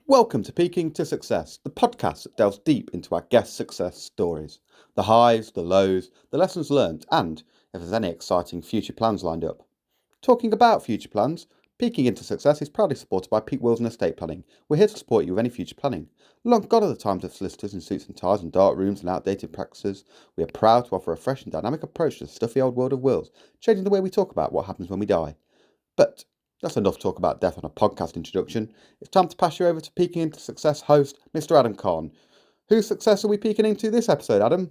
Welcome to Peaking to Success, the podcast that delves deep into our guest success stories. The highs, the lows, the lessons learned, and if there's any exciting future plans lined up. Talking about future plans, Peaking into Success is proudly supported by Peak Wills and Estate Planning. We're here to support you with any future planning. Long gone are the times of solicitors in suits and ties and dark rooms and outdated practices. We are proud to offer a fresh and dynamic approach to the stuffy old world of wills, changing the way we talk about what happens when we die. But that's enough talk about death on a podcast introduction. It's time to pass you over to Peaking into Success host, Mr. Adam Khan. Whose success are we peeking into this episode, Adam?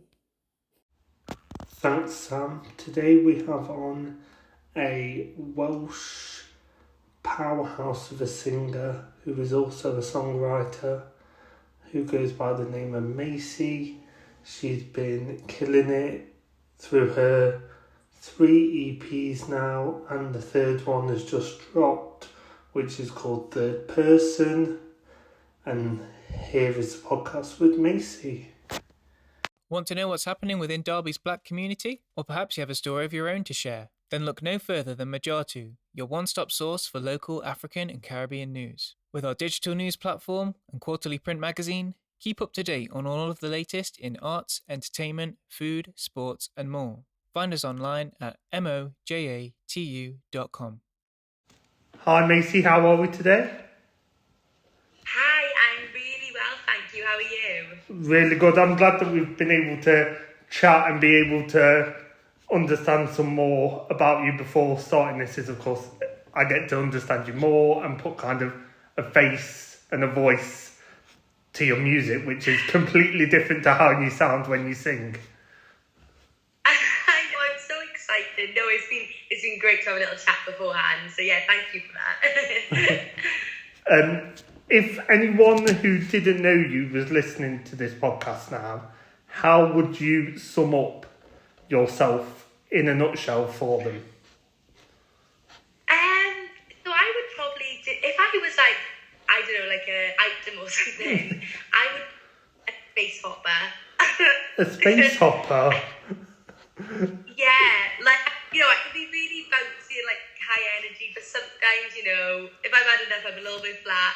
Thanks, Sam. Today we have on a Welsh powerhouse of a singer who is also a songwriter, who goes by the name of Macy. She's been killing it through her 3 EPs now, and the third one has just dropped, which is called Third Person. And here is the podcast with Macy. Want to know what's happening within Derby's black community? Or perhaps you have a story of your own to share? Then look no further than Majatu, your one-stop source for local African and Caribbean news. With our digital news platform and quarterly print magazine, keep up to date on all of the latest in arts, entertainment, food, sports and more. Find us online at mojatu.com. Hi Macy, how are we today? Hi, I'm really well, thank you. How are you? Really good. I'm glad that we've been able to chat and be able to understand some more about you before starting this. Is of course I get to understand you more and put kind of a face and a voice to your music, which is completely different to how you sound when you sing. I know, I'm so excited. No, it's been great to have a little chat beforehand. So yeah, thank you for that. If anyone who didn't know you was listening to this podcast now, how would you sum up yourself in a nutshell for them? So I would probably if I was like, I don't know, like an item or something, I would a space hopper. A space hopper? Yeah, like, you know, I can be really bouncy and like high energy, but sometimes, you know, if I've had enough, I'm a little bit flat.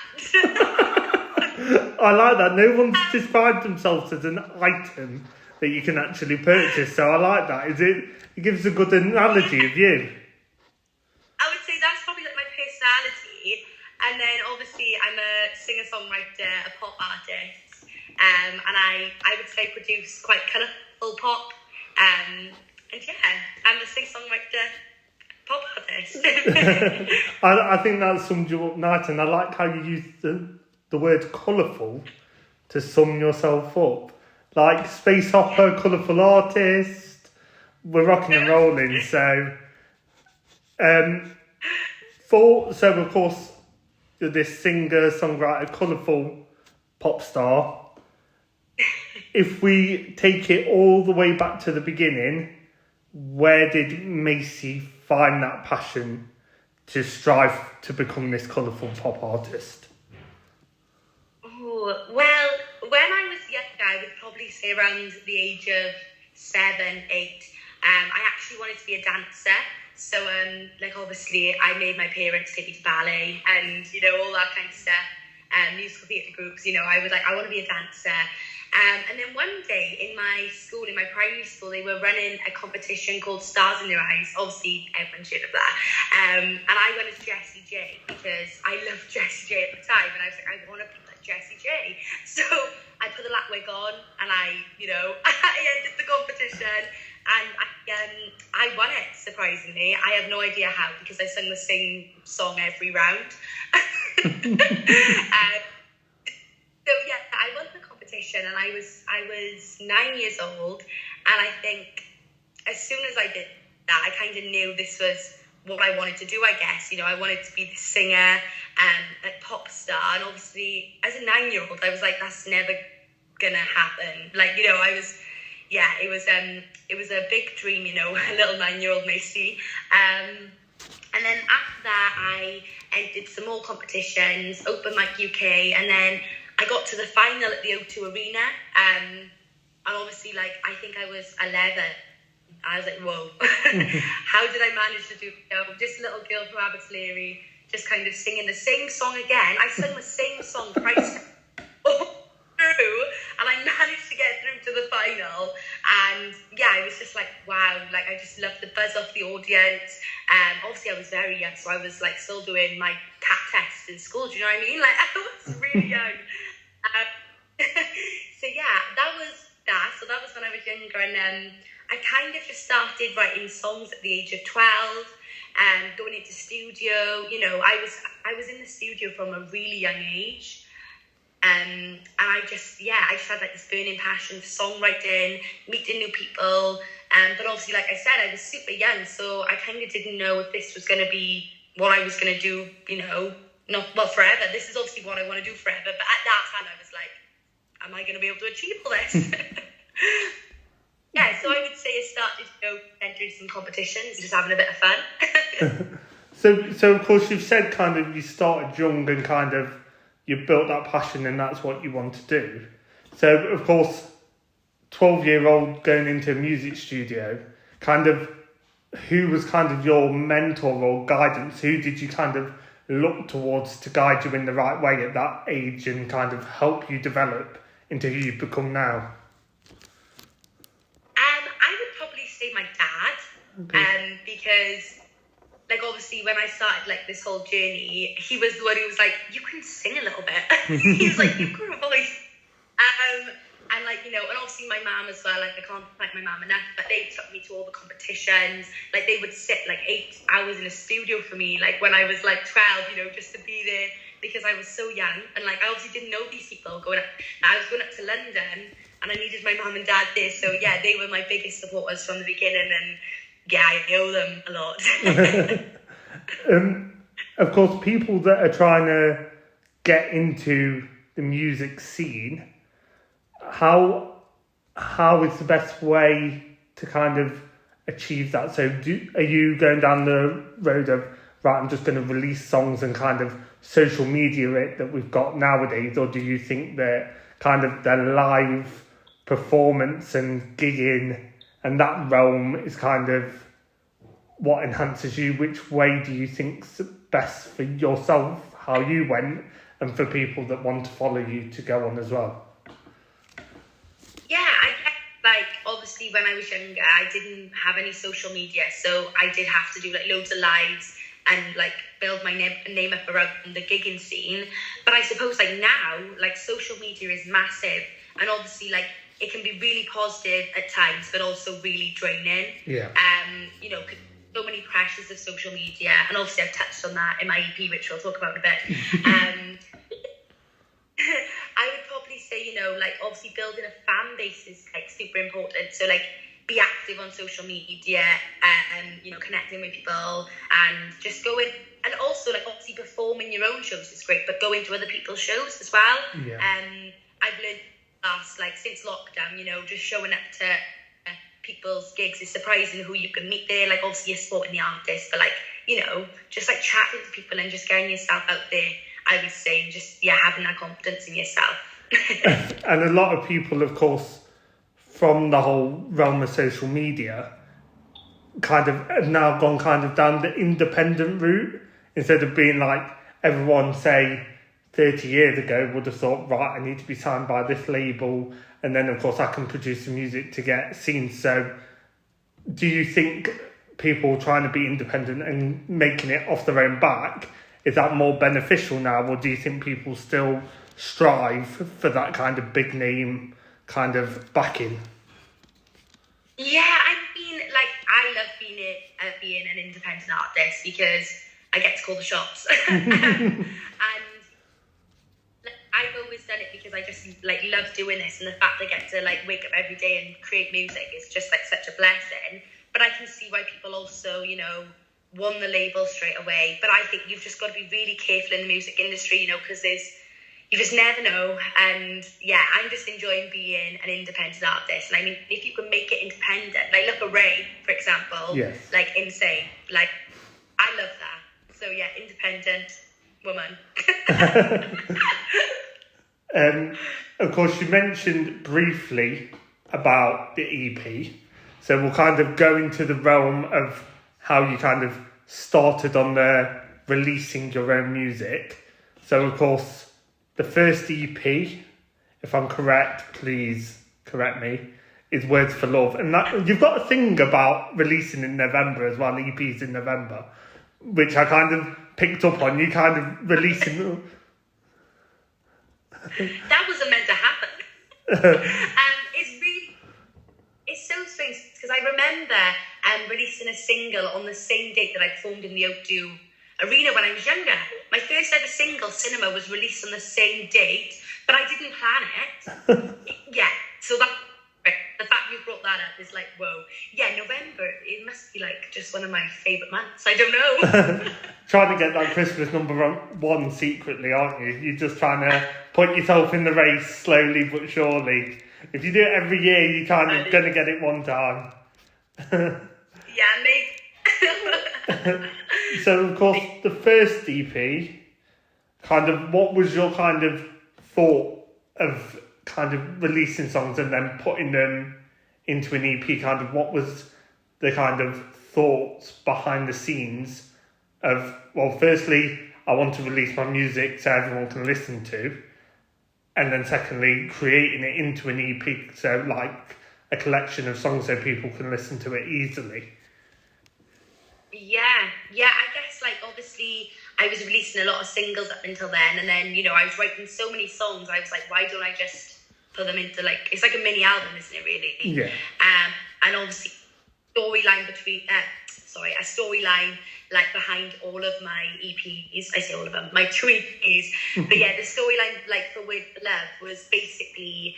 I like that. No one's described themselves as an item that you can actually purchase, so I like that. It gives a good analogy of you. I would say that's probably like my personality, and then obviously I'm a singer-songwriter, a pop artist, and I would say produce quite colourful pop, and yeah, I'm a singer-songwriter pop artist. I think that sums you up nice, and I like how you use the word colourful to sum yourself up. Like space hopper, colourful artist, we're rocking and rolling. So of course you're this singer, songwriter, colourful pop star. If we take it all the way back to the beginning, where did Macy find that passion to strive to become this colourful pop artist? Oh, well, when I was younger, I would probably say around the age of 7, 8, I actually wanted to be a dancer. So, like, obviously, I made my parents take me to ballet and, you know, all that kind of stuff, musical theatre groups, you know, I was like, I want to be a dancer. And then one day in my school, in my primary school, they were running a competition called Stars in Their Eyes. Obviously, everyone should have that. And I went as Jessie J because I loved Jessie J at the time. And I was like, I want to be like Jessie J. So I put the lat wig on and I entered the competition. And I won it, surprisingly. I have no idea how, because I sung the same song every round. So yeah, I won the competition, and I was 9 years old, and I think as soon as I did that, I kind of knew this was what I wanted to do. I guess, you know, I wanted to be the singer and a pop star, and obviously as a 9-year-old, I was like, that's never gonna happen. Like, you know, it was a big dream, you know, a little 9-year-old Macy. And then after that, I entered some more competitions, Open Mic UK, and then I got to the final at the O2 Arena, and obviously, like, I think I was 11. I was like, whoa, how did I manage to do, you know, just a little girl from Abbotsleary, just kind of singing the same song again. I sang the same song thrice I just loved the buzz off the audience. Obviously I was very young, so I was like still doing my cat tests in school, do you know what I mean? Like, I was really young. So yeah, that was that. So that was when I was younger, and I kind of just started writing songs at the age of 12, and going into studio. You know, I was in the studio from a really young age. And I just had like this burning passion for songwriting, meeting new people. But obviously, like I said, I was super young, so I kind of didn't know if this was going to be what I was going to do, you know, not forever. This is obviously what I want to do forever. But at that time, I was like, am I going to be able to achieve all this? Yeah, so I would say I started to go entering some competitions, just having a bit of fun. So of course, you've said kind of you started young and kind of you built that passion and that's what you want to do. So, of course, 12-year-old going into a music studio, kind of who was kind of your mentor or guidance? Who did you kind of look towards to guide you in the right way at that age and kind of help you develop into who you've become now? I would probably say my dad, Okay. because... like, obviously, when I started, like, this whole journey, he was the one who was like, you can sing a little bit. He was like, you've got a voice. And, like, you know, and obviously my mum as well, like, I can't thank my mum enough, but they took me to all the competitions. Like, they would sit, like, 8 hours in a studio for me, like, when I was, like, 12, you know, just to be there, because I was so young. And, like, I obviously didn't know these people going up. I was going up to London, and I needed my mum and dad there. So, yeah, they were my biggest supporters from the beginning, and yeah, I owe them a lot. Of course, people that are trying to get into the music scene, how is the best way to kind of achieve that? So are you going down the road of, right, I'm just going to release songs and kind of social media it that we've got nowadays, or do you think that kind of the live performance and gigging and that realm is kind of what enhances you? Which way do you think's best for yourself, how you went, and for people that want to follow you to go on as well? Yeah, I guess, like, obviously when I was younger, I didn't have any social media, so I did have to do, like, loads of lives and, like, build my name up around the gigging scene. But I suppose, like, now, like, social media is massive, and obviously, like, it can be really positive at times, but also really draining. Yeah. You know, so many pressures of social media, and obviously I've touched on that in my EP, which we'll talk about in a bit. I would probably say, you know, like, obviously building a fan base is, like, super important. So, like, be active on social media, and you know, connecting with people, and just go in, and also, like, obviously performing your own shows is great, but going to other people's shows as well. Yeah. I've learned like, since lockdown, you know, just showing up to people's gigs is surprising who you can meet there. Like, obviously you're supporting the artist, but, like, you know, just, like, chatting to people and just getting yourself out there, I would say, and just, yeah, having that confidence in yourself. And a lot of people, of course, from the whole realm of social media, kind of have now gone kind of down the independent route, instead of being like everyone, say, 30 years ago would have thought, right, I need to be signed by this label, and then of course I can produce the music to get seen. So do you think people trying to be independent and making it off their own back, is that more beneficial now, or do you think people still strive for that kind of big name kind of backing? Yeah, I mean, like, I love being an independent artist because I get to call the shots. And I've always done it because I just, like, love doing this, and the fact I get to, like, wake up every day and create music is just, like, such a blessing. But I can see why people also, you know, won the label straight away. But I think you've just got to be really careful in the music industry, you know, because you just never know. And yeah, I'm just enjoying being an independent artist. And I mean, if you can make it independent, like, look at Ray, for example. Yes. Like, insane. Like, I love that. So yeah, independent woman. Of course, you mentioned briefly about the EP, so we'll kind of go into the realm of how you kind of started on the releasing your own music. So, of course, the first EP, if I'm correct, please correct me, is Words for Love. And that, you've got a thing about releasing in November as well, EPs in November, which I kind of picked up on. You kind of releasing... That wasn't meant to happen. It's so strange because I remember releasing a single on the same date that I performed in the O2 Arena when I was younger. My first ever single, Cinema, was released on the same date, but I didn't plan it. Yeah, so that the fact you brought that up is like, whoa. Yeah, November, it must be like just one of my favourite months. I don't know. Trying to get that Christmas #1 secretly, aren't you? You're just trying to put yourself in the race slowly but surely. If you do it every year, you're kind of going to get it one time. Yeah, maybe. So, of course, the first EP, kind of, what was your kind of thought of kind of releasing songs and then putting them into an EP? Kind of, what was the kind of thoughts behind the scenes of, well, firstly, I want to release my music so everyone can listen to, and then secondly, creating it into an EP, so like a collection of songs so people can listen to it easily. Yeah, I guess, like, obviously I was releasing a lot of singles up until then, and then, you know, I was writing so many songs, I was like, why don't I just put them into, like, it's like a mini album, isn't it, really? Yeah. And obviously a storyline like behind all of my EPs. I say all of them, my 2 EPs. But yeah, the storyline, like, for Word for Love was basically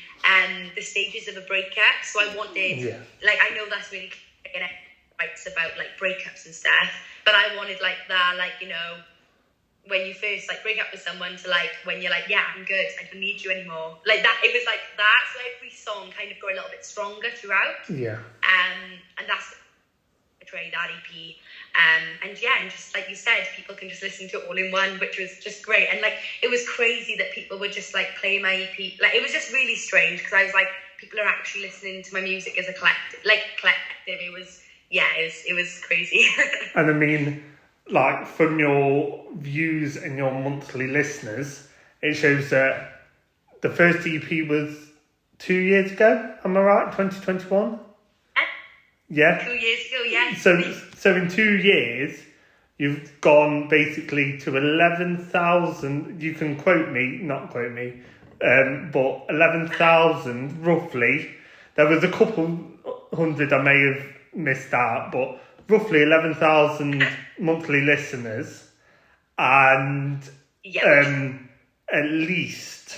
the stages of a breakup. So I wanted, like, I know that's really writes about like breakups and stuff, but I wanted like that, like, you know, when you first like break up with someone to like when you're like, yeah, I'm good, I don't need you anymore, like that. It was like that. So every song kind of got a little bit stronger throughout. Yeah. And that's portray that EP. And yeah, and just like you said, people can just listen to it all in one, which was just great. And like it was crazy that people would just like play my EP. Like it was just really strange because I was like, people are actually listening to my music as a collective. It was. Yeah, it was crazy. And I mean, like, from your views and your monthly listeners, it shows that the first EP was 2 years ago, am I right? 2021? Yeah? 2 years ago, yeah. So in 2 years, you've gone basically to 11,000, you can not quote me, but 11,000 roughly. There was a couple hundred I may have missed out, but roughly 11,000 monthly listeners, and at least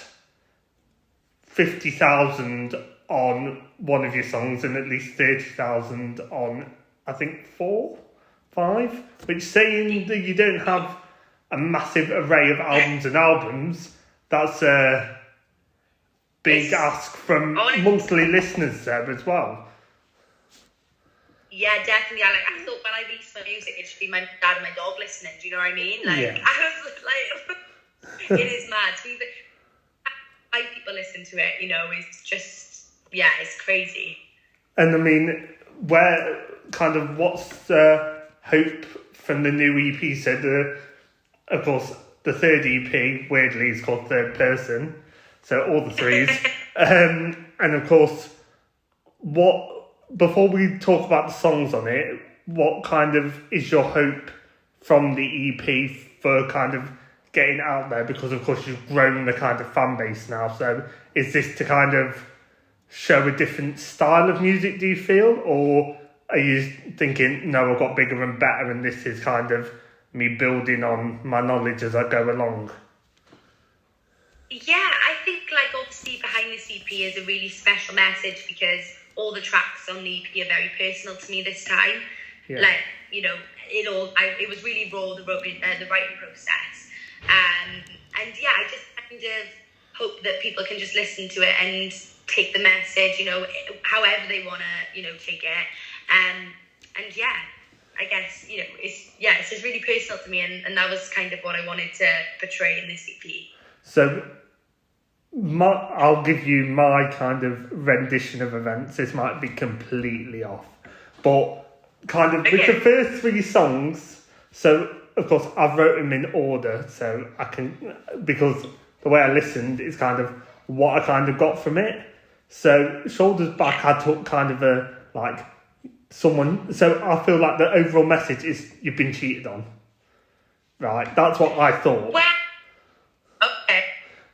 50,000 on one of your songs, and at least 30,000 on, I think, 5, which, saying that you don't have a massive array of albums, that's a big ask from monthly listeners there as well. Yeah, definitely. I thought when I released my music, it should be my dad and my dog listening. Do you know what I mean? Like, yeah. I was like, it is mad. Why people listen to it, you know, it's just, yeah, it's crazy. And I mean, what's the hope from the new EP? So of course, the third EP, weirdly, is called Third Person. So all the threes. And of course, before we talk about the songs on it, what kind of is your hope from the EP for kind of getting out there? Because of course you've grown the kind of fan base now. So is this to kind of show a different style of music, do you feel? Or are you thinking, no, I've got bigger and better and this is kind of me building on my knowledge as I go along? Yeah, I think like obviously behind this EP is a really special message because all the tracks on the EP are very personal to me this time. Yeah. Like, you know, it was really raw, the writing process. And yeah, I just kind of hope that people can just listen to it and take the message, you know, however they want to, you know, take it. And yeah, I guess, you know, it's just really personal to me, and that was kind of what I wanted to portray in this EP. So I'll give you my kind of rendition of events. This might be completely off, but kind of with the first 3 songs. So of course I've wrote them in order, so I can, because the way I listened is kind of what I kind of got from it. So Shoulders Back, I took kind of a, like, someone... So I feel like the overall message is you've been cheated on. Right? That's what I thought. Well,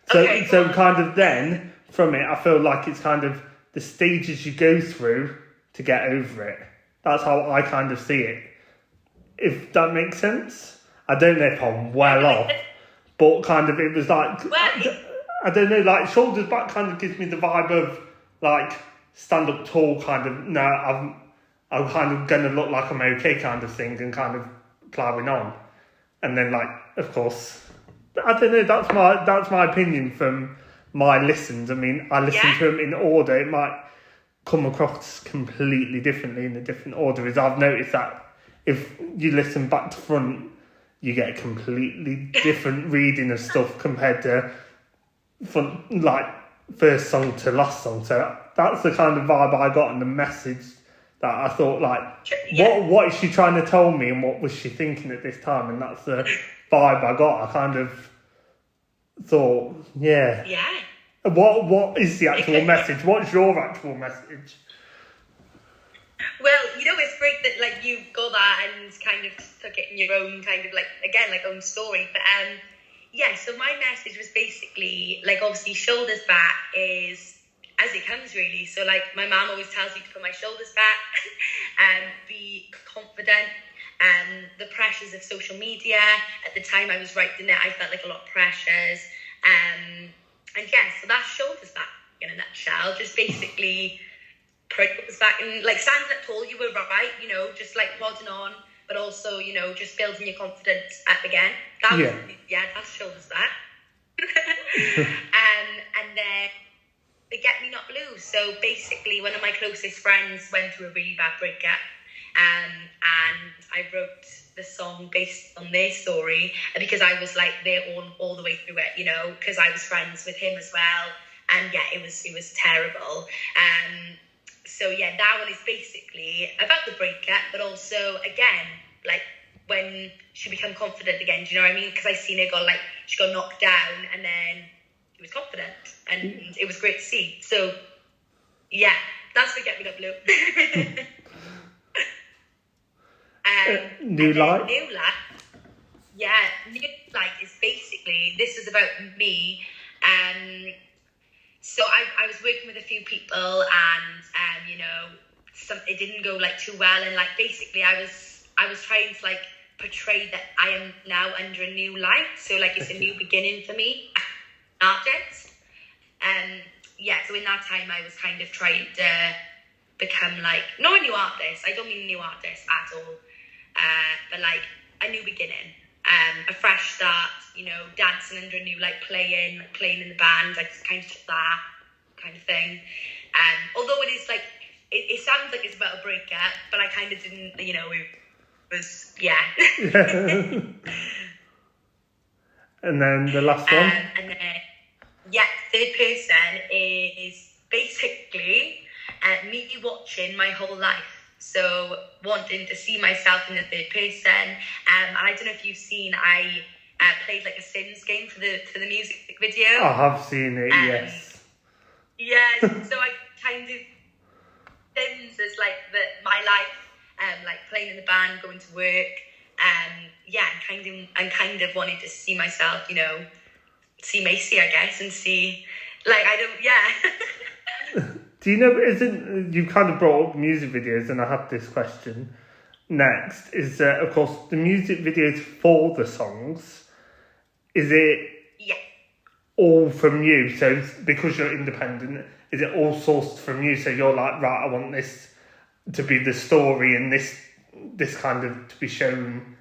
okay. So kind of then, from it, I feel like it's kind of the stages you go through to get over it. That's how I kind of see it. If that makes sense. I don't know if I'm well off, but kind of it was like... I don't know, like, Shoulders Back kind of gives me the vibe of, like, stand up tall kind of, no, I'm kind of going to look like I'm okay kind of thing and kind of ploughing on. And then, like, of course, I don't know, that's my opinion from my listens. I mean, I listen to them in order. It might come across completely differently in a different order, as I've noticed that if you listen back to front, you get a completely different reading of stuff compared to from like first song to last song. So that's the kind of vibe I got and the message that I thought, like, what is she trying to tell me and what was she thinking at this time? And that's the vibe I got. I kind of thought, what is the actual message? What's your actual message? Well, you know, it's great that, like, you got that and kind of took it in your own kind of, like, again, like, own story. But so my message was basically, like, obviously Shoulders Back is as it comes, really. So, like, my mum always tells me to put my shoulders back and be confident. The pressures of social media, at the time I was writing it, I felt like a lot of pressures. So that's Shoulders Back in a nutshell. Just basically put shoulders back and, like, standing up tall, you were right, you know, just, like, plodding on, but also, you know, just building your confidence up again. That's Shoulders Back. And then the Get Me Not Blue. So basically, one of my closest friends went through a really bad breakup, and I wrote the song based on their story because I was, like, there all the way through it, you know, because I was friends with him as well, and it was terrible. That one is basically about the breakup, but also, again, like, when she became confident again, do you know what I mean? Because I seen her she got knocked down, and then she was confident, and it was great to see. So, yeah, that's the Get Me Not Blue. New Light? New Light. Yeah, New Light is basically, this is about me. So I was working with a few people, and you know, it didn't go, like, too well, and, like, basically I was trying to, like, portray that I am now under a new light. So, like, it's a new beginning for me, artist. So in that time I was kind of trying to become, like, not a new artist, I don't mean a new artist at all, but, like, a new beginning, a fresh start, you know, dancing under a new, like, playing in the band, like, kind of that kind of thing. Although it is, like, it sounds like it's about a breakup, but I kind of didn't, you know, it was, And then the last one? And then, third person is basically me watching my whole life. So wanting to see myself in the third person. I don't know if you've seen, I played, like, a Sims game for the music video. I have seen it, yes. Yeah, so I kind of, Sims is, like, my life, like, playing in the band, going to work, and kind of wanting to see myself, you know, see Macy, I guess, and see, like, Do you know, you kind of brought up music videos, and I had this question next, is that, of course, the music videos for the songs, is it all from you? So because you're independent, is it all sourced from you? So you're like, right, I want this to be the story, and this kind of to be shown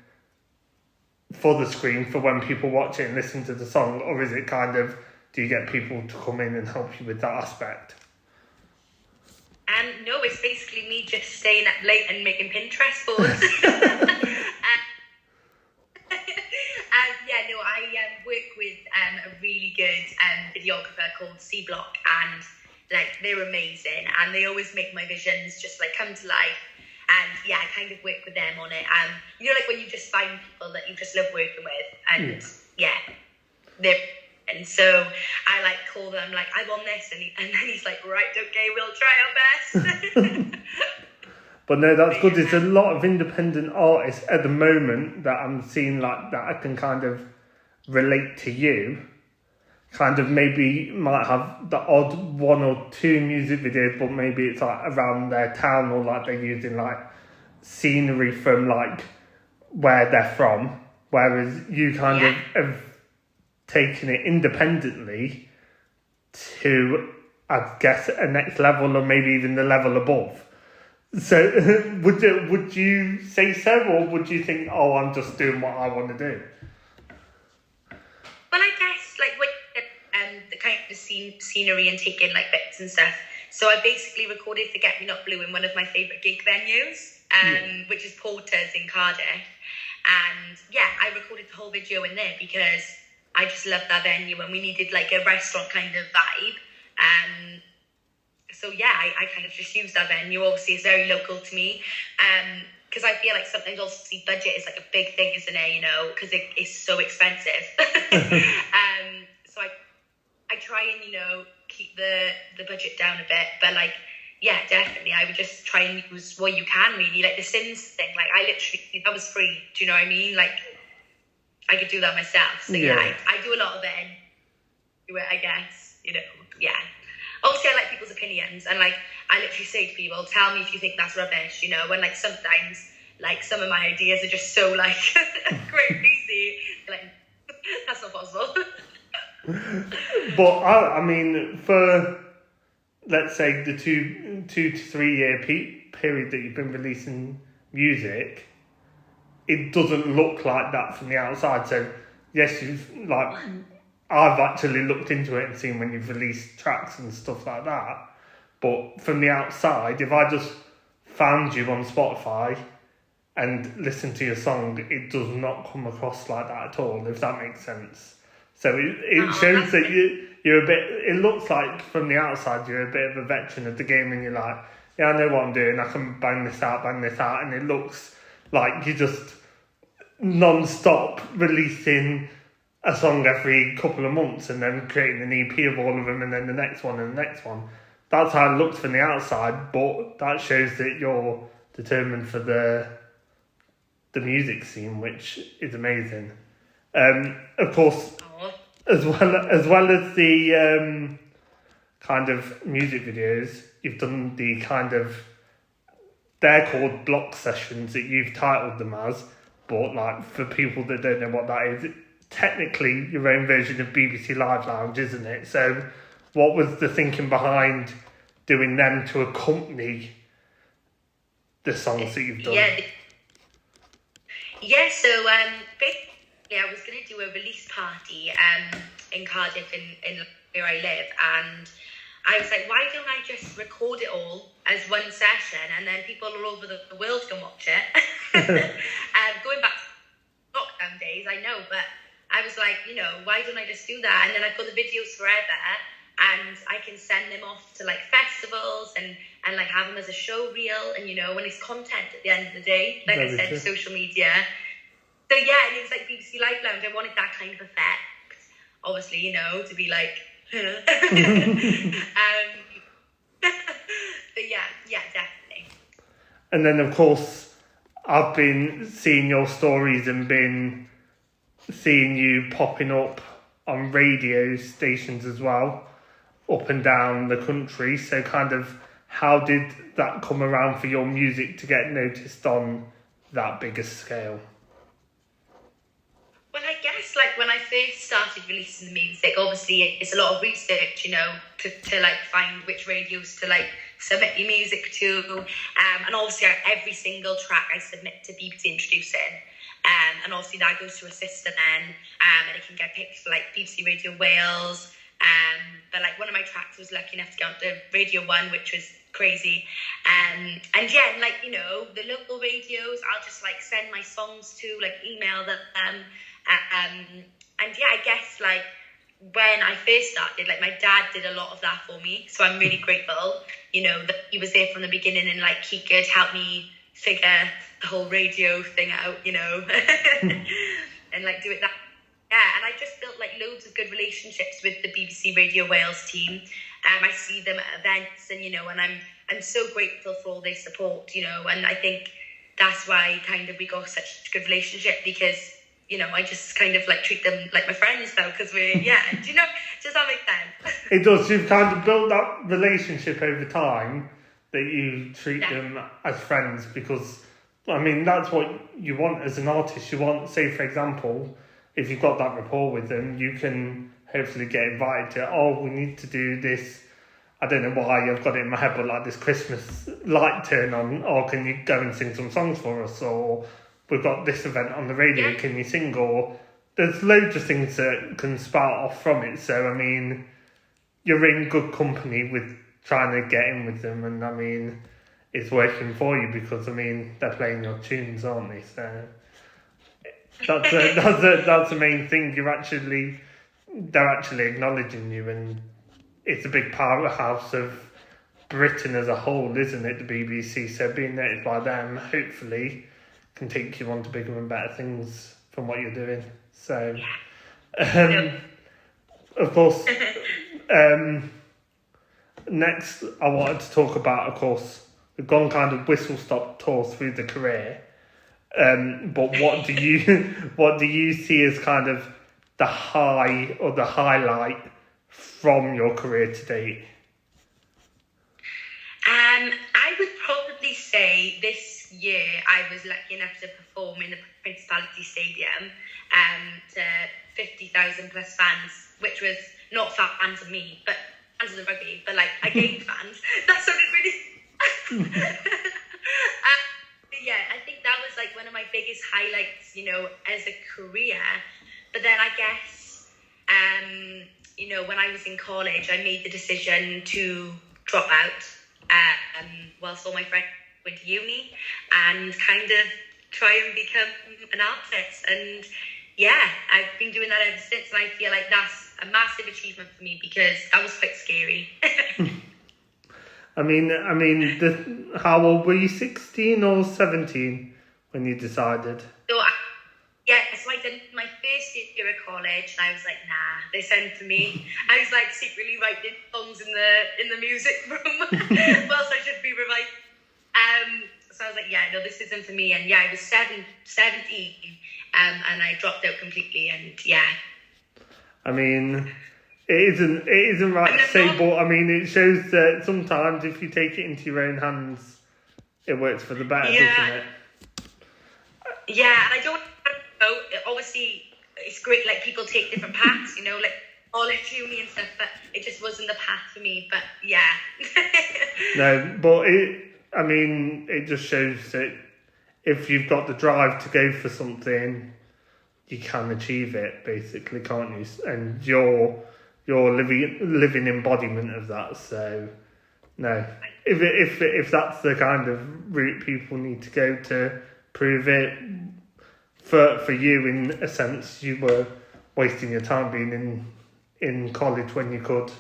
for the screen for when people watch it and listen to the song? Or is it kind of, do you get people to come in and help you with that aspect? No, it's basically me just staying up late and making Pinterest boards. I work with a really good videographer called C Block, and, like, they're amazing, and they always make my visions just, like, come to life. And I kind of work with them on it. You know, like, when you just find people that you just love working with, and and so I, like, call them, like, I want this, and then he's like, right, okay, we'll try our best. But no, that's good. There's a lot of independent artists at the moment that I'm seeing like that I can kind of relate to you. Kind of maybe might have the odd one or two music videos, but maybe it's like around their town, or like they're using like scenery from like where they're from. Whereas you kind of have taken it independently to, I guess, a next level, or maybe even the level above. So would you say so, or would you think, oh, I'm just doing what I want to do? Well, I guess like what the kind of scenery and taking like bits and stuff. So I basically recorded the Get Me Not Blue in one of my favourite gig venues, which is Porter's in Cardiff. And yeah, I recorded the whole video in there because I just love that venue, and we needed like a restaurant kind of vibe. So yeah, I kind of just used that venue. Obviously, it's very local to me. Because I feel like sometimes obviously budget is like a big thing, isn't it? You know, because it is so expensive. So I try and, you know, keep the budget down a bit. But like, yeah, definitely, I would just try and use what you can, really. Like the Sims thing, like I literally, that was free. Do you know what I mean? Like I could do that myself. So yeah, I do a lot of it and do it, I guess, you know, yeah. Obviously, I like people's opinions, and like I literally say to people, "Tell me if you think that's rubbish," you know. And like sometimes, like some of my ideas are just so like crazy, like that's not possible. But I mean, for let's say the 2 to 3 year period that you've been releasing music, it doesn't look like that from the outside. So yes, you've like. I've actually looked into it and seen when you've released tracks and stuff like that. But from the outside, if I just found you on Spotify and listened to your song, it does not come across like that at all, if that makes sense. So it shows that you're a bit, it looks like from the outside you're a bit of a veteran of the game, and you're like, yeah, I know what I'm doing, I can bang this out, and it looks like you're just non-stop releasing a song every couple of months and then creating an EP of all of them, and then the next one and the next one. That's how it looks from the outside, but that shows that you're determined for the music scene, which is amazing. Of course, as well as the kind of music videos, you've done the kind of, they're called block sessions that you've titled them as, but like for people that don't know what that is, technically your own version of BBC Live Lounge, isn't it? So what was the thinking behind doing them to accompany the songs that you've done? So basically I was going to do a release party in Cardiff, in where I live, and I was like, why don't I just record it all as one session, and then people all over the world can watch it. Going back to lockdown days, I know, but I was like, you know, why don't I just do that? And then I've got the videos forever, and I can send them off to like festivals and like have them as a show reel, and you know, when it's content at the end of the day, like I said, social media. So yeah, and it was like BBC Live Lounge. I wanted that kind of effect, obviously, you know, to be like, but yeah, definitely. And then of course, I've been seeing your stories and been seeing you popping up on radio stations as well, up and down the country. So kind of, how did that come around for your music to get noticed on that bigger scale? Well, I guess like when I first started releasing the music, obviously it's a lot of research, you know, to like find which radios to like submit your music to, and obviously every single track I submit to BBC Introducing. And obviously that goes to a system then, and it can get picked for like BBC Radio Wales. But like one of my tracks was lucky enough to get onto Radio 1, which was crazy. And yeah, like, you know, the local radios, I'll just like send my songs to, like email them. And yeah, I guess like when I first started, like my dad did a lot of that for me. So I'm really grateful, you know, that he was there from the beginning, and like he could help me figure the whole radio thing out, you know, and like do it that Yeah, and I just built like loads of good relationships with the BBC Radio Wales team. I see them at events, and and I'm so grateful for all their support, and I think that's why kind of we got such a good relationship, because I just kind of like treat them like my friends now, because we're does that make sense? It does. You've kind of built that relationship over time that you treat them as friends, because I mean that's what you want as an artist. You want, say for example, if you've got that rapport with them, you can hopefully get invited to, we need to do this, I don't know why I've got it in my head, but like this Christmas light turn on, or can you go and sing some songs for us, or we've got this event on the radio, can you sing, or there's loads of things that can sprout off from it. So I mean, you're in good company with trying to get in with them, and I mean, it's working for you, because I mean, they're playing your tunes, aren't they? So that's the main thing. They're actually acknowledging you, and it's a big powerhouse of Britain as a whole, isn't it, the BBC? So being noticed by them, hopefully, can take you on to bigger and better things from what you're doing. So, of course, next I wanted to talk about, of course, we've gone kind of whistle-stop tour through the career. But what do you see as kind of the high or the highlight from your career to date? I would probably say this year I was lucky enough to perform in the Principality Stadium to 50,000 plus fans, which was not fans of me, but fans of the rugby, but like I gained fans. That sounded really... Yeah, I think that was like one of my biggest highlights, as a career. But then I guess, when I was in college, I made the decision to drop out whilst all my friends went to uni, and kind of try and become an artist. And yeah, I've been doing that ever since, and I feel like that's a massive achievement for me, because that was quite scary. I mean, how old were you? 16 or 17 when you decided? So I did my first year of college, and I was like, nah, this isn't for me. I was like secretly writing songs in the music room whilst I should be revising. So I was like, yeah, no, this isn't for me. And yeah, I was 17, and I dropped out completely. And yeah, I mean, it isn't right to say, but I mean, it shows that sometimes if you take it into your own hands, it works for the better, doesn't it? Yeah, and I don't know, obviously, it's great, like, people take different paths, like, college, uni and stuff, but it just wasn't the path for me, but yeah. No, but it just shows that if you've got the drive to go for something, you can achieve it, basically, can't you? And you're living embodiment of that. So no, if that's the kind of route people need to go to prove it, for you, in a sense, you were wasting your time being in college when you could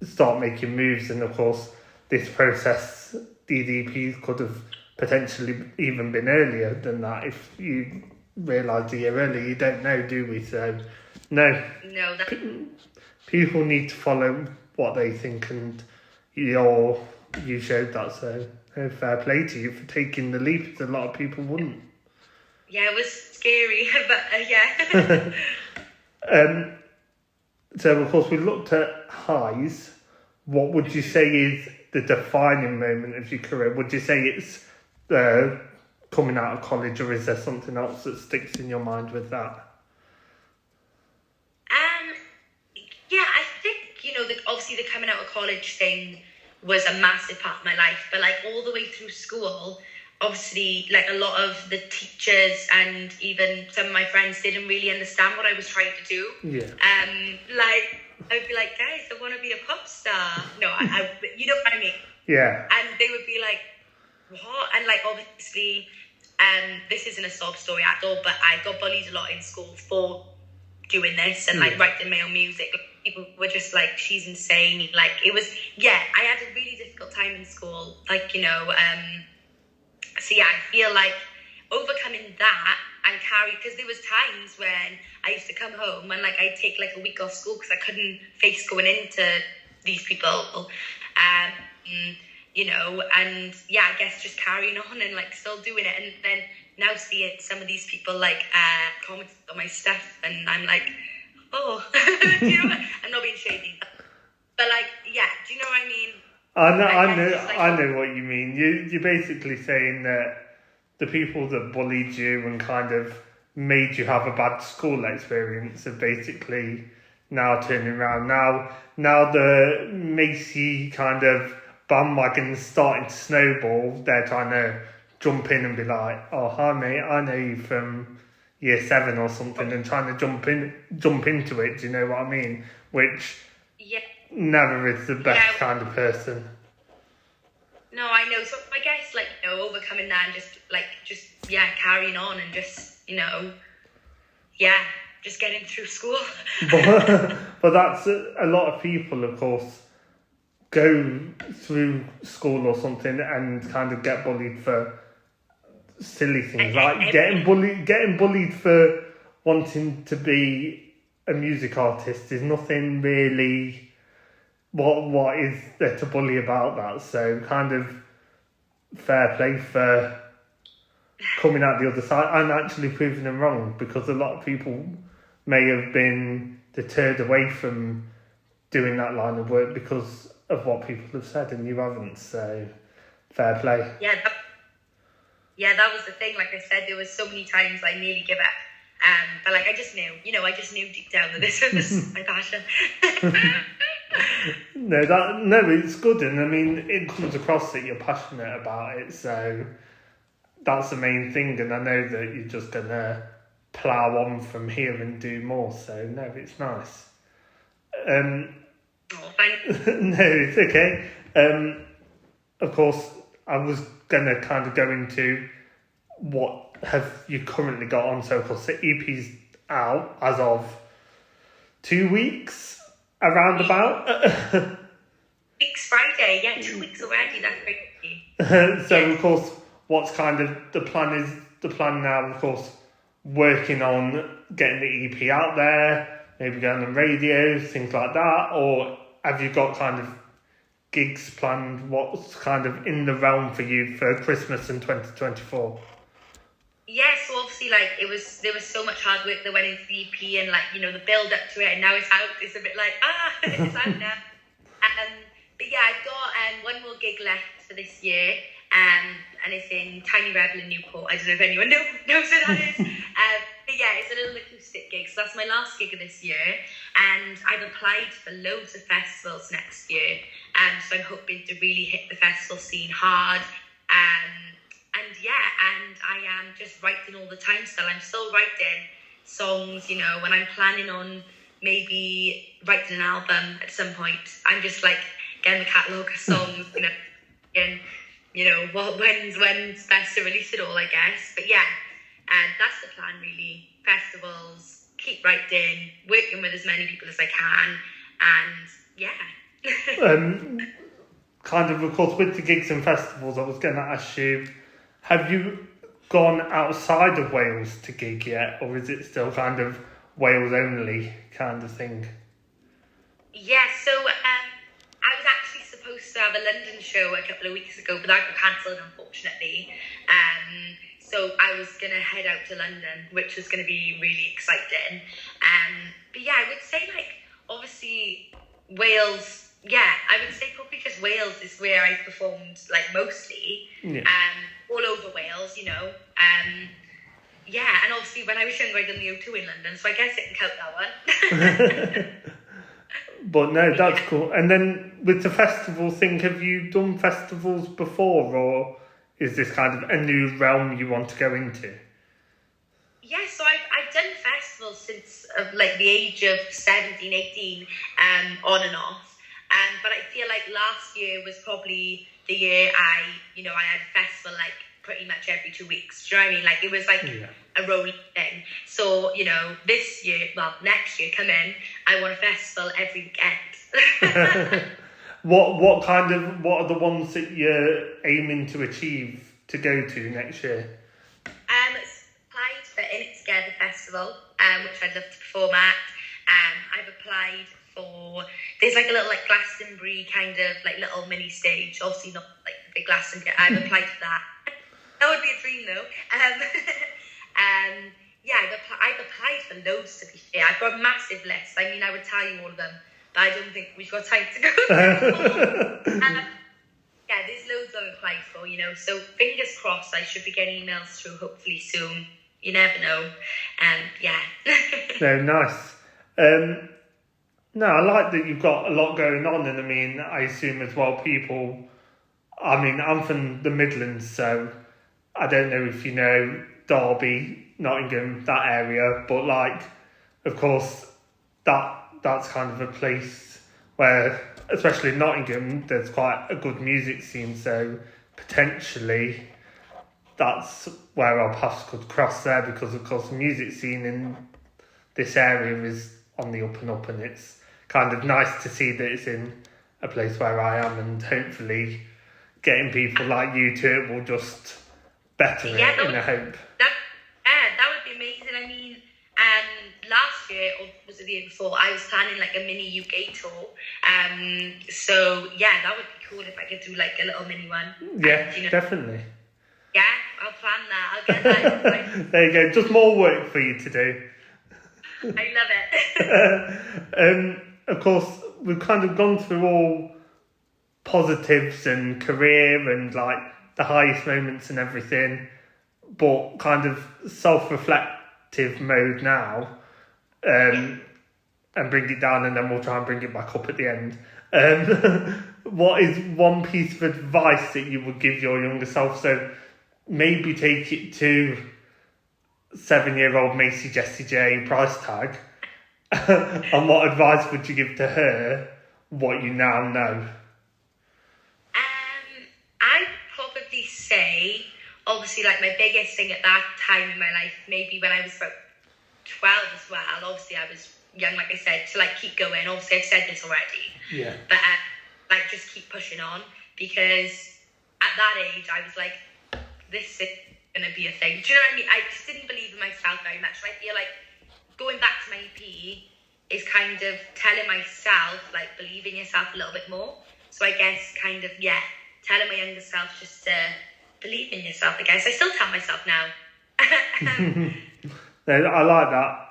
start making moves. And of course, this process, DDPs, could have potentially even been earlier than that if you realised a year earlier. You don't know, do we? So no, people need to follow what they think, and you showed that. So fair play to you for taking the leap. A lot of people wouldn't. Yeah, it was scary, but yeah. So of course we looked at highs. What would you say is the defining moment of your career? Would you say it's coming out of college, or is there something else that sticks in your mind with that? Yeah, I think, obviously the coming out of college thing was a massive part of my life, but like all the way through school, obviously, like a lot of the teachers and even some of my friends didn't really understand what I was trying to do. Yeah. Like, I'd be like, guys, I want to be a pop star. No, I you know what I mean? Yeah. And they would be like, what? And like, obviously, this isn't a sob story at all, but I got bullied a lot in school for doing this and like writing my own music. People were just like, she's insane. Like, it was, I had a really difficult time in school. Like, so yeah, I feel like overcoming that and carry, because there was times when I used to come home and like I'd take like a week off school because I couldn't face going into these people, you know, and yeah, I guess just carrying on and like still doing it, and then now seeing some of these people like comment on my stuff, and I'm like, oh, do you know what? I'm not being shady, but like, yeah, do you know what I mean? I know what you mean. You're basically saying that the people that bullied you and kind of made you have a bad school experience are basically now turning around. Now the Macy kind of bandwagon's starting to snowball. They're trying to jump in and be like, oh, hi mate, I know you from year 7 or something, and trying to jump into it, do you know what I mean? Which never is the best kind of person. No, I know. So I guess like, you know, overcoming that and just carrying on and just, you know, just getting through school. but that's a lot of people, of course, go through school or something and kind of get bullied for silly things, like getting bullied for wanting to be a music artist is nothing really. What is there to bully about that? So kind of fair play for coming out the other side and actually proving them wrong, because a lot of people may have been deterred away from doing that line of work because of what people have said, and you haven't. So fair play. Yeah, that was the thing. Like I said, there was so many times I nearly give up. But like I just knew deep down that this was my passion. No, it's good, and I mean it comes across that you're passionate about it, so that's the main thing. And I know that you're just gonna plough on from here and do more. So no, it's nice. Thanks. No, it's okay. Of course, I was gonna kind of go into what have you currently got on. So of course the EP's out as of 2 weeks. Around about? Next Friday, 2 weeks already, that's crazy. So, of course, what's kind of the plan now, of course, working on getting the EP out there, maybe going on radio, things like that, or have you got kind of gigs planned? What's kind of in the realm for you for Christmas in 2024? Yeah, so obviously, like, there was so much hard work that went into the EP, and, like, you know, the build up to it, and now it's out. It's a bit like, it's out now. But yeah, I've got one more gig left for this year, and it's in Tiny Rebel in Newport. I don't know if anyone knows where that is. But yeah, it's a little acoustic gig, so that's my last gig of this year, and I've applied for loads of festivals next year, so I'm hoping to really hit the festival scene hard. And I am just writing all the time still. I'm still writing songs, you know, when I'm planning on maybe writing an album at some point. I'm just like getting the catalogue of songs, you know, and, you know, when's best to release it all, I guess. But yeah, and that's the plan really. Festivals, keep writing, working with as many people as I can, and yeah. Kind of course, with the gigs and festivals, I was going to ask you, have you gone outside of Wales to gig yet, or is it still kind of Wales only kind of thing? Yeah, so I was actually supposed to have a London show a couple of weeks ago, but that got cancelled, unfortunately. So I was going to head out to London, which was going to be really exciting. But yeah, I would say, like, obviously Wales. Yeah, I would say probably just Wales is where I've performed, like, mostly. Yeah. All over Wales, you know. Yeah, and obviously when I was younger I done the O2 in London, so I guess it can count that one. But no, that's cool. And then with the festival thing, have you done festivals before, or is this kind of a new realm you want to go into? Yeah, so I've done festivals since like the age of 17, 18, on and off. But I feel like last year was probably the year I had a festival like pretty much every 2 weeks. Do you know what I mean? Like it was like a rolling thing. So, you know, next year, come in, I want a festival every weekend. What are the ones that you're aiming to achieve to go to next year? Applied for festival, which I'd love to perform at. I've applied for, there's like a little like Glastonbury kind of like little mini stage, obviously not like the big Glastonbury. I've applied for that. That would be a dream though. Yeah, I've applied for loads, to be fair. I've got a massive list. I mean, I would tell you all of them, but I don't think we've got time to go through. Yeah, there's loads I've applied for, you know, so fingers crossed I should be getting emails through hopefully soon. You never know. Yeah. No, nice. No, I like that you've got a lot going on, and I mean, I assume as well people, I mean, I'm from the Midlands, so I don't know if you know Derby, Nottingham, that area, but like, of course, that's kind of a place where, especially in Nottingham, there's quite a good music scene, so potentially that's where our paths could cross there, because of course the music scene in this area is on the up and up, and it's kind of nice to see that it's in a place where I am, and hopefully getting people like you to it will just better it, in a hope. That would be amazing. I mean, last year, or was it the year before, I was planning like a mini UK tour. So yeah, that would be cool if I could do like a little mini one. Yeah, you know, definitely. Yeah, I'll plan that. I'll get that. There you go. Just more work for you to do. I love it. Of course, we've kind of gone through all positives and career and like the highest moments and everything, but kind of self-reflective mode now, and bring it down, and then we'll try and bring it back up at the end. What is one piece of advice that you would give your younger self? So maybe take it to 7-year-old Macy Jessie J price tag. And what advice would you give to her, what you now know? I'd probably say, obviously, like my biggest thing at that time in my life, maybe when I was about 12 as well, obviously I was young, like I said, to like keep going. Obviously I've said this already. Yeah. But like just keep pushing on, because at that age I was like, this is going to be a thing. Do you know what I mean? I just didn't believe in myself very much. And I feel like going back to my EP is kind of telling myself, like, believe in yourself a little bit more. So I guess kind of, yeah, telling my younger self just to believe in yourself, I guess. I still tell myself now. No, I like that.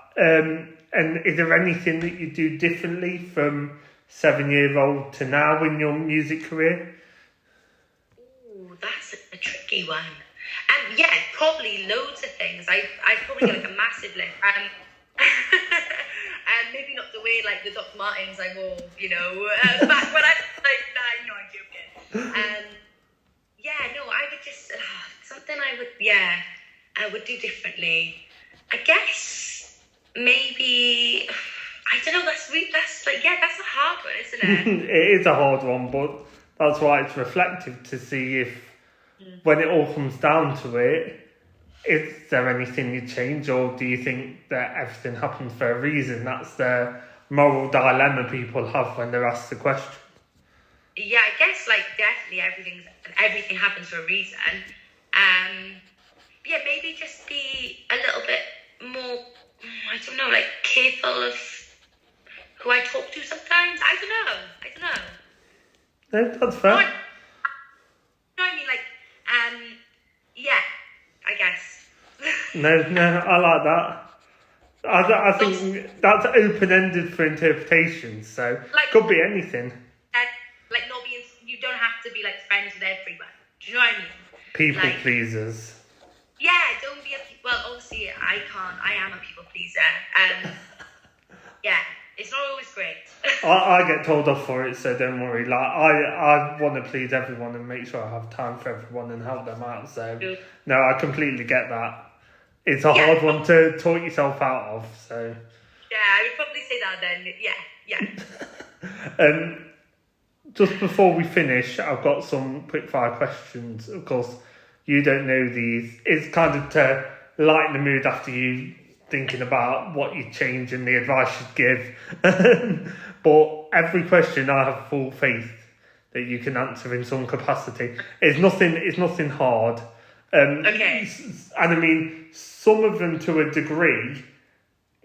And is there anything that you do differently from 7-year-old to now in your music career? Ooh, that's a tricky one. Yeah, probably loads of things. I probably get like a massive list. And maybe not the way like the Doc Martens I wore, you know, back when I was like 9. No, I'm joking. Yeah, no, I would just something I would do differently. I guess maybe I don't know. That's like, yeah, that's a hard one, isn't it? It is a hard one, but that's why it's reflective to see if, when it all comes down to it, is there anything you change, or do you think that everything happens for a reason? That's the moral dilemma people have when they're asked the question. Yeah, I guess like definitely everything happens for a reason. Yeah, maybe just be a little bit more, I don't know, like careful of who I talk to sometimes. I don't know. No, that's fair. No, I mean, like, yeah, I guess. No, I like that. I think that's open-ended for interpretation, so like, could be anything. Like not being, you don't have to be like friends with everyone. Do you know what I mean? People like, pleasers. Yeah, don't be well, obviously I am a people pleaser. Yeah, it's not always great. I get told off for it, so don't worry. Like I want to please everyone and make sure I have time for everyone and help them out. So no, I completely get that. It's a hard one to talk yourself out of. So yeah, I would probably say that then. Yeah. Just before we finish, I've got some quick fire questions. Of course, you don't know these. It's kind of to lighten the mood after you thinking about what you'd change and the advice you'd give. But every question I have full faith that you can answer in some capacity. It's nothing hard. Okay. And I mean, some of them to a degree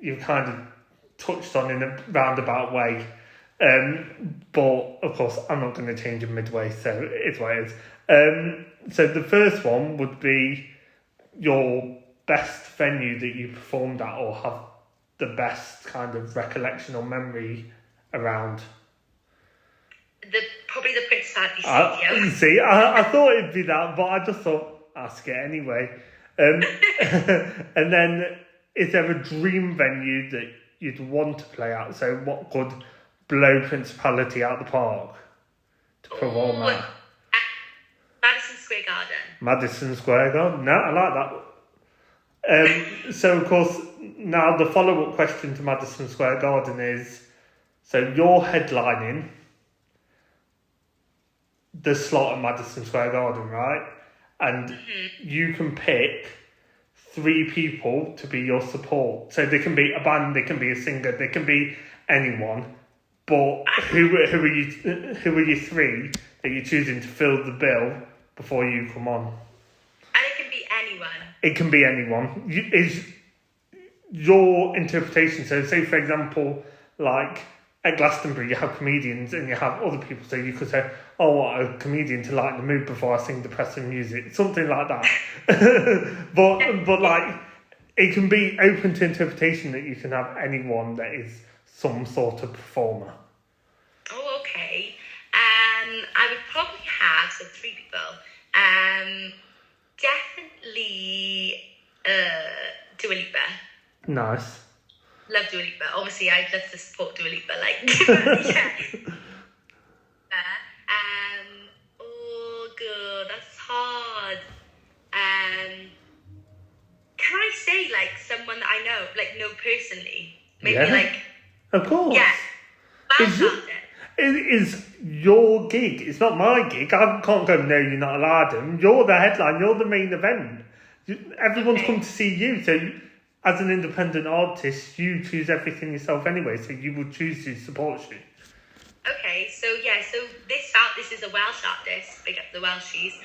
you've kind of touched on in a roundabout way. But of course, I'm not going to change it midway, so it's what it is. So the first one would be your best venue that you performed at, or have the best kind of recollection or memory around. Probably the Principality Studio. See, I thought it'd be that, but I just thought, ask it anyway. And then, is there a dream venue that you'd want to play at? So what could blow Principality out the park to perform at? Madison Square Garden. Madison Square Garden. No, I like that. So, of course, now the follow-up question to Madison Square Garden is, so you're headlining the slot at Madison Square Garden, right? And you can pick 3 people to be your support. So they can be a band, they can be a singer, they can be anyone. But who are you 3 that you're choosing to fill the bill before you come on? And it can be anyone. It can be anyone. Is your interpretation, so say for example, like at Glastonbury you have comedians and you have other people, so you could say, oh, I want a comedian to lighten the mood before I sing depressing music, something like that. but like, it can be open to interpretation that you can have anyone that is some sort of performer. Oh, okay. I would probably have 3 people. Definitely Dua Lipa. Nice. Love Dua Lipa. Obviously, I'd love to support Dua Lipa. Yeah. Oh, good. That's hard. Can I say someone that I know personally? Maybe of course. Yeah. It is your gig. It's not my gig. I can't go, no, you're not allowed them. You're the headline. You're the main event. Everyone's come to see you. So as an independent artist, you choose everything yourself anyway. So you would choose who supports you. Okay, so this is a Welsh artist. Big up the Welshies.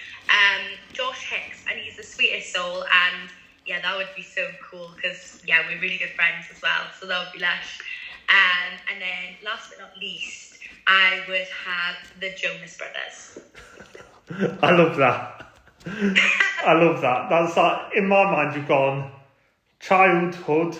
Josh Hicks, and he's the sweetest soul. And yeah, that would be so cool because we're really good friends as well. So that would be lush. And then last but not least, I would have the Jonas Brothers. I love that. I love that. That's like, in my mind, you've gone childhood.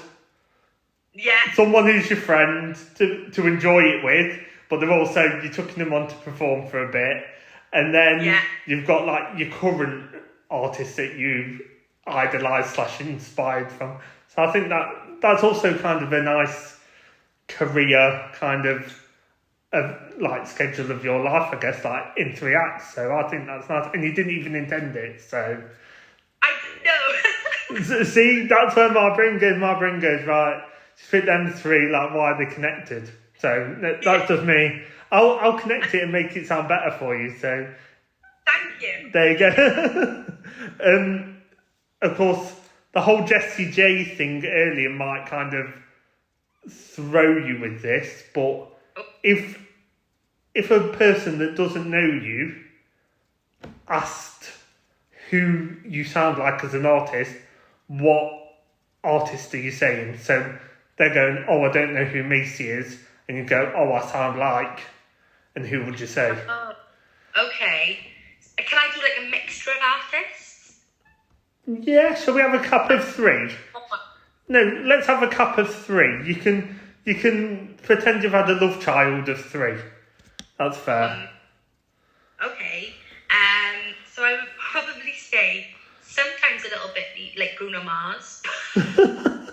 Yeah. Someone who's your friend to enjoy it with, but they're also, you're taking them on to perform for a bit. And then you've got your current artists that you idolise / inspired from. So I think that's also kind of a nice career kind of schedule of your life, I guess, in 3 acts. So I think that's nice. And you didn't even intend it, so. I didn't know. See, that's where my brain goes, right, fit them 3, why are they connected? So that's just me. I'll connect it and make it sound better for you, so. Thank you. There you go. Of course, the whole Jessie J thing earlier might kind of throw you with this, but if a person that doesn't know you asked who you sound like as an artist, what artist are you saying? So they're going, oh, I don't know who Macy is, and you go, oh, I sound like, and who would you say? Okay. Can I do a mixture of artists? Yeah, shall we have a cup of 3? No, let's have a cup of 3. You can pretend you've had a love child of 3. That's fair. Okay. So I would probably say sometimes a little bit like Bruno Mars. Sometimes.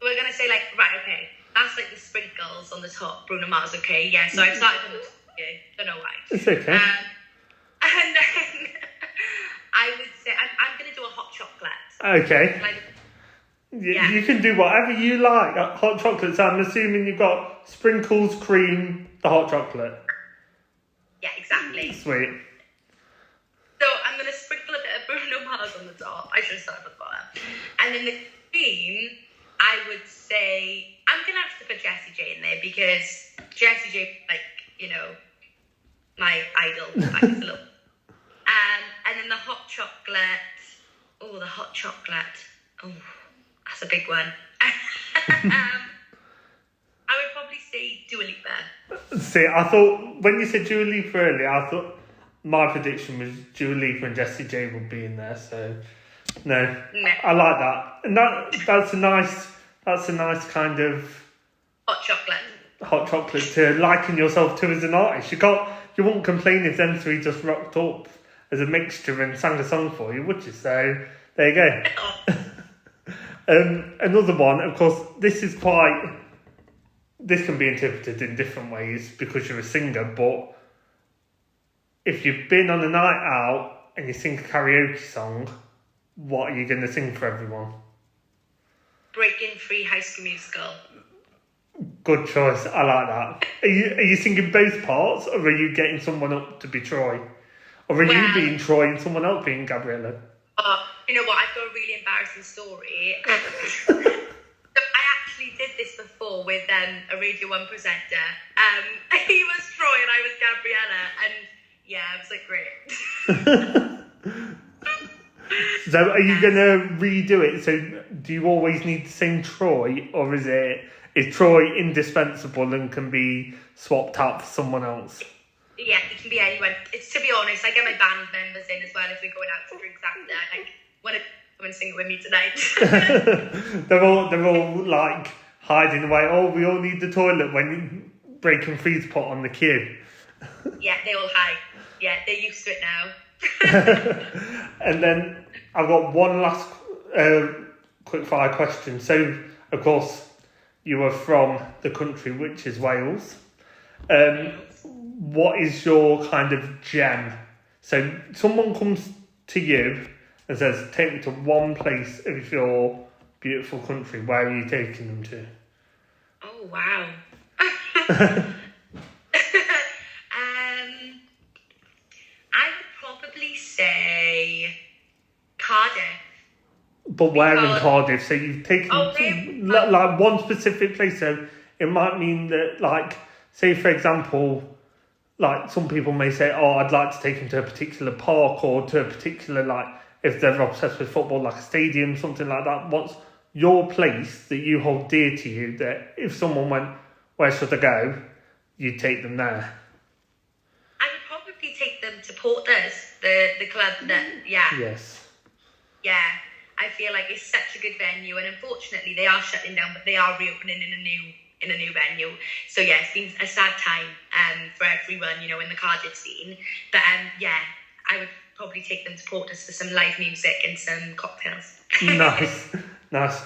We're gonna say right, okay. That's the sprinkles on the top, Bruno Mars. Okay, yeah. So I've started from the top. Okay, don't know why. It's okay. And then I would say I'm gonna do a hot chocolate. Okay. You can do whatever you like. Hot chocolate. So I'm assuming you've got sprinkles, cream, the hot chocolate. Yeah, exactly. Sweet. So I'm gonna sprinkle a bit of Bruno Mars on the top. I should have started with butter. And then the cream, I would say I'm gonna have to put Jessie J in there because Jessie J, my idol. And then the hot chocolate. Oh, the hot chocolate. Oh, That's a big one. I would probably say Dua Lipa. See, I thought, when you said Dua Lipa earlier, I thought my prediction was Dua Lipa and Jessie J would be in there, so no. I like that. And that's a nice kind of Hot chocolate to liken yourself to as an artist. You wouldn't complain if them three just rocked up as a mixture and sang a song for you, would you? So there you go. Another one, of course, this can be interpreted in different ways because you're a singer, but if you've been on a night out and you sing a karaoke song, what are you going to sing for everyone? Breaking Free, High School Musical. Good choice. I like that. Are you singing both parts, or are you getting someone up to be Troy? Or are you being Troy and someone else being Gabriella? You know what? I've got a really embarrassing story. I actually did this before with a Radio 1 presenter. He was Troy and I was Gabriella, and yeah, it was like great. So are you going to redo it? So do you always need to sing Troy, or is Troy indispensable and can be swapped out for someone else? Yeah, it can be anyone. To be honest, I get my band members in as well if we're going out to drinks after. Like, want to come and sing with me tonight? they're all like hiding away. Oh, we all need the toilet when Breaking Free's put on the queue. Yeah, they all hide. Yeah, they're used to it now. And then I've got one last quick fire question. So, of course, you are from the country, which is Wales. What is your kind of gem? So someone comes to you and says, take me to one place of your beautiful country. Where are you taking them to? Oh, wow. I would probably say Cardiff. But where in Cardiff? So you've taken like one specific place. So it might mean that, like, say for example, like some people may say, oh, I'd like to take them to a particular park or to a particular, like, if they're obsessed with football, like a stadium, something like that. What's your place that you hold dear to you that if someone went, where should I go, you'd take them there? I would probably take them to Porters, the club that, Yes. Yeah, I feel like it's such a good venue, and unfortunately they are shutting down, but they are reopening in a new venue. So yeah, it's been a sad time for everyone, you know, in the Cardiff scene. But yeah, I would probably take them to Porters for some live music and some cocktails. Nice.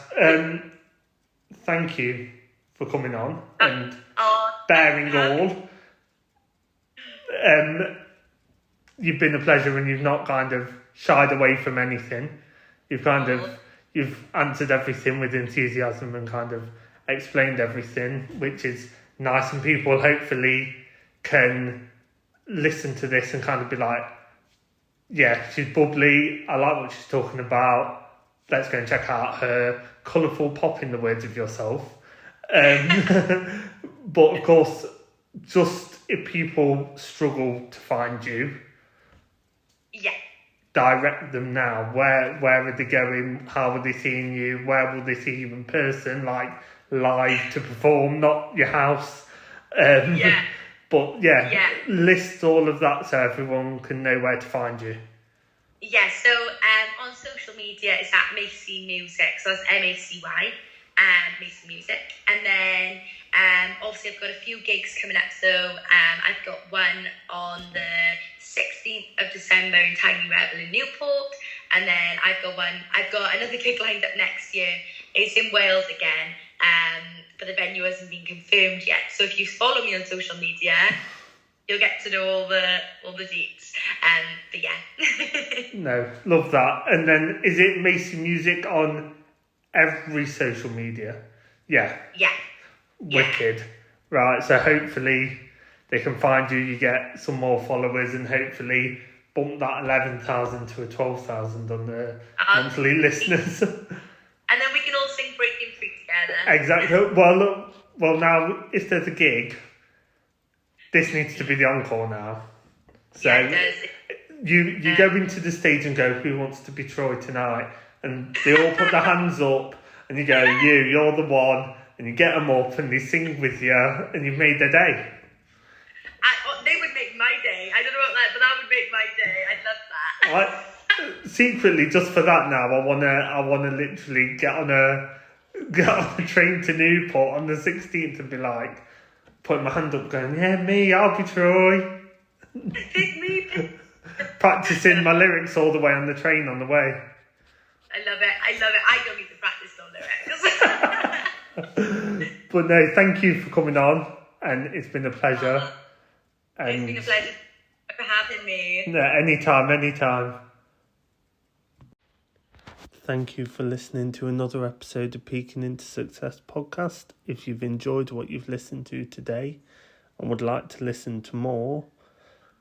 Thank you for coming on and bearing all. You've been a pleasure, and you've not kind of shied away from anything. You've answered everything with enthusiasm and kind of explained everything, which is nice, and people hopefully can listen to this and kind of be like, yeah, she's bubbly, I like what she's talking about, let's go and check out her colourful pop, in the words of yourself. But of course, just if people struggle to find you, direct them now. Where are they going? How are they seeing you? Where will they see you in person? Like live to perform, not your house. But list all of that so everyone can know where to find you. Yeah, so on social media it's at Macy Music, so that's Macy, Macy Music. And then obviously I've got a few gigs coming up, so I've got one on the 16th of December in Tiny Rebel in Newport, and then I've got another gig lined up next year. It's in Wales again, but the venue hasn't been confirmed yet. So if you follow me on social media, you'll get to know all the deets. But yeah. No, love that. And then is it Macy Music on every social media? Yeah. Yeah. Wicked. Right, so hopefully they can find you, you get some more followers, and hopefully bump that 11,000 to a 12,000 on the monthly listeners. And then we can all sing Breaking Free together. Exactly. Well, now, if there's a gig, this needs to be the encore now. So yeah, it does. You go into the stage and go, who wants to be Troy tonight? And they all put their hands up, and you go, you're the one, and you get them up and they sing with you, and you've made their day. They would make my day. I don't know about that, but that would make my day. I'd love that. Secretly, just for that now, I wanna literally get on a train to Newport on the 16th and be like, putting my hand up, going, yeah, me, I'll be Troy. Pick me. Practicing my lyrics all the way on the train on the way. I love it. I don't need to practice no lyrics. But no, thank you for coming on, and it's been a pleasure. It's been a pleasure for having me. No, anytime. Thank you for listening to another episode of Peeking into Success podcast. If you've enjoyed what you've listened to today and would like to listen to more,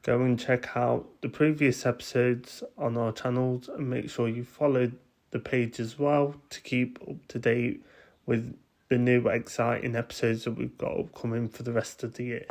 go and check out the previous episodes on our channels and make sure you follow the page as well to keep up to date with the new exciting episodes that we've got upcoming for the rest of the year.